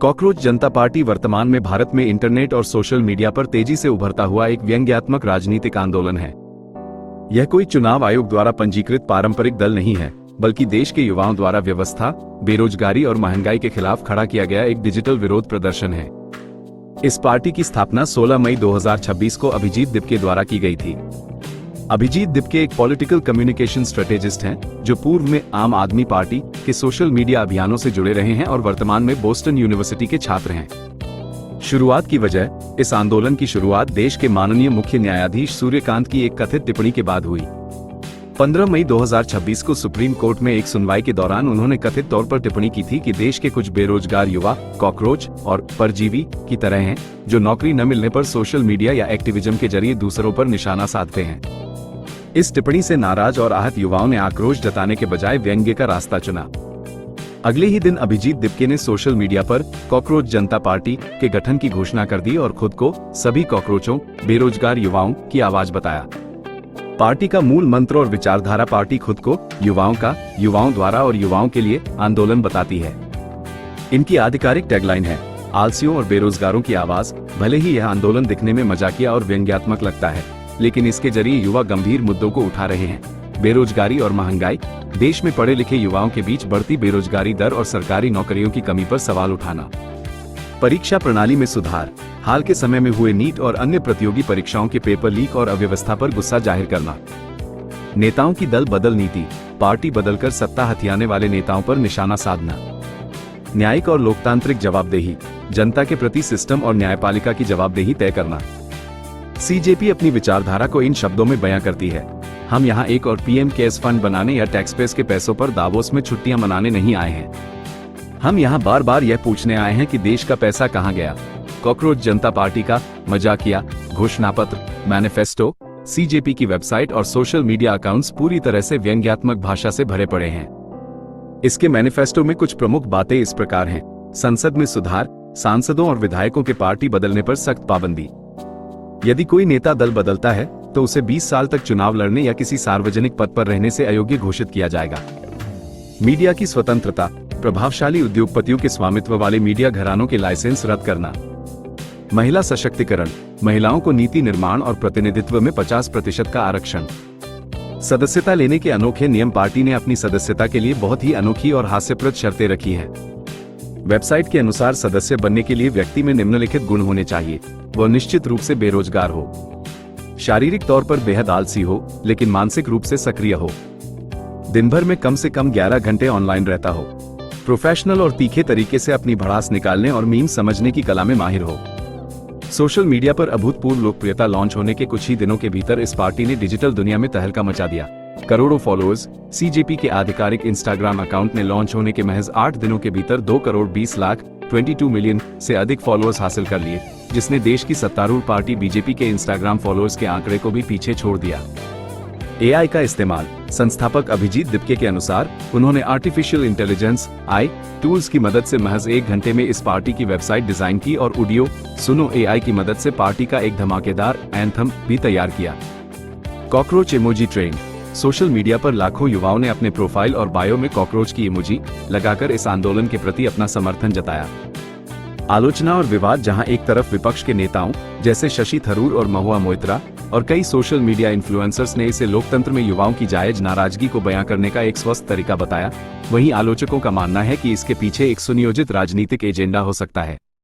Cockroach जनता party वर्तमान में भारत में इंटरनेट और सोशल मीडिया पर तेजी से उभरता हुआ एक व्यंग्यात्मक राजनीतिक आंदोलन है। यह कोई चुनाव आयोग द्वारा पंजीकृत पारंपरिक दल नहीं है, बल्कि देश के युवाओं द्वारा व्यवस्था, बेरोजगारी और महंगाई के खिलाफ खड़ा किया गया एक डिजिटल विरोध प्रदर्शन है। इस पार्टी की स्थापना 16 मई 2026 को अभिजीत दिपके द्वारा की गई थी। अभिजीत दिपके एक पॉलिटिकल कम्युनिकेशन स्ट्रेटेजिस्ट हैं, जो पूर्व में आम आदमी पार्टी के सोशल मीडिया अभियानों से जुड़े रहे हैं और वर्तमान में बोस्टन यूनिवर्सिटी के छात्र हैं। शुरुआत की वजह इस आंदोलन की शुरुआत देश के माननीय मुख्य न्यायाधीश सूर्यकांत की एक कथित टिप्पणी के बाद हुई। 15 मई 2026 को सुप्रीम कोर्ट में एक सुनवाई के दौरान उन्होंने कथित तौर पर टिप्पणी की थी कि देश के कुछ बेरोजगार युवा कॉकरोच और परजीवी की तरह हैं, जो नौकरी न मिलने पर सोशल मीडिया या एक्टिविज्म के जरिए दूसरों पर निशाना साधते हैं। इस टिप्पणी से नाराज और आहत युवाओं ने आक्रोश जताने के बजाय व्यंग्य का रास्ता चुना। अगले ही दिन अभिजीत दिपके ने सोशल मीडिया पर कॉकरोच जनता पार्टी के गठन की घोषणा कर दी और खुद को सभी कॉकरोचों, बेरोजगार युवाओं की आवाज बताया। पार्टी का मूल मंत्र और विचारधारा पार्टी खुद को युवाओं द्वारा और युवाओं के लिए आंदोलन बताती है। इनकी आधिकारिक टैगलाइन है, आलसियों और बेरोजगारों की आवाज। भले ही यह आंदोलन दिखने में मजाकिया और व्यंग्यात्मक लगता है, लेकिन इसके जरिए युवा गंभीर मुद्दों को उठा रहे हैं। बेरोजगारी और महंगाई, देश में पढ़े लिखे युवाओं के बीच बढ़ती बेरोजगारी दर और सरकारी नौकरियों की कमी पर सवाल उठाना। परीक्षा प्रणाली में सुधार, हाल के समय में हुए नीट और अन्य प्रतियोगी परीक्षाओं के पेपर लीक और अव्यवस्था पर गुस्सा जाहिर करना। नेताओं की दल बदल नीति, पार्टी बदलकर सत्ता हथियाने वाले नेताओं पर निशाना साधना। न्यायिक और लोकतांत्रिक जवाबदेही, जनता के प्रति सिस्टम और न्यायपालिका की जवाबदेही तय करना। सीजेपी अपनी विचारधारा को इन शब्दों में बयां करती है, हम यहाँ एक और पीएम केयर्स फंड बनाने या टैक्सपेयर्स के पैसों पर दावोस में छुट्टियां मनाने नहीं आए हैं। हम यहाँ बार बार यह पूछने आए हैं कि देश का पैसा कहाँ गया। कॉकरोच जनता पार्टी का मजाकिया घोषणापत्र, मैनिफेस्टो, सीजेपी की वेबसाइट और सोशल मीडिया अकाउंट्स पूरी तरह से व्यंग्यात्मक भाषा से भरे पड़े हैं। इसके मैनिफेस्टो में कुछ प्रमुख बातें इस प्रकार हैं: संसद में सुधार, सांसदों और विधायकों के पार्टी बदलने पर सख्त पाबंदी। यदि कोई नेता दल बदलता है तो उसे 20 साल तक चुनाव लड़ने या किसी सार्वजनिक पद पर रहने से अयोग्य घोषित किया जाएगा। मीडिया की स्वतंत्रता, प्रभावशाली उद्योगपतियों के स्वामित्व वाले मीडिया घरानों के लाइसेंस रद्द करना। महिला सशक्तिकरण, महिलाओं को नीति निर्माण और प्रतिनिधित्व में 50% का आरक्षण। सदस्यता लेने के अनोखे नियम, पार्टी ने अपनी सदस्यता के लिए बहुत ही अनोखी और हास्यप्रद शर्तें रखी हैं। वेबसाइट के अनुसार सदस्य बनने के लिए व्यक्ति में निम्नलिखित गुण होने चाहिए: वह निश्चित रूप से बेरोजगार हो, शारीरिक तौर पर बेहद आलसी हो लेकिन मानसिक रूप से सक्रिय हो, दिन भर में कम से कम 11 घंटे ऑनलाइन रहता हो, प्रोफेशनल और तीखे तरीके से अपनी भड़ास निकालने और मीम समझने की कला में माहिर हो। सोशल मीडिया पर अभूतपूर्व लोकप्रियता लॉन्च होने के कुछ ही दिनों के भीतर इस पार्टी ने डिजिटल दुनिया में तहलका मचा दिया। करोड़ों फॉलोअर्स, सीजेपी के आधिकारिक इंस्टाग्राम अकाउंट ने लॉन्च होने के महज 8 दिनों के भीतर 2,20,22 मिलियन से अधिक फॉलोअर्स हासिल कर लिए, जिसने देश की सत्तारूढ़ पार्टी बीजेपी के इंस्टाग्राम फॉलोअर्स के आंकड़े को भी पीछे छोड़ दिया। एआई का इस्तेमाल, संस्थापक अभिजीत दिपके के अनुसार उन्होंने आर्टिफिशियल इंटेलिजेंस (AI) टूल्स की मदद से महज 1 घंटे में इस पार्टी की वेबसाइट डिजाइन की और ऑडियो सुनो AI की मदद से पार्टी का एक धमाकेदार एंथम भी तैयार किया। Cockroach emoji trend, social media पर लाखों युवाओं ने अपने प्रोफाइल और बायो में कॉकरोच की इमोजी लगाकर इस आंदोलन के प्रति अपना समर्थन जताया। आलोचना और विवाद, जहां एक तरफ विपक्ष के नेताओं जैसे शशि थरूर और महुआ मोइत्रा और कई सोशल मीडिया इन्फ्लुएंसर्स ने इसे लोकतंत्र में युवाओं की जायज नाराजगी को बयां करने का एक स्वस्थ तरीका बताया, वहीं आलोचकों का मानना है कि इसके पीछे एक सुनियोजित राजनीतिक एजेंडा हो सकता है।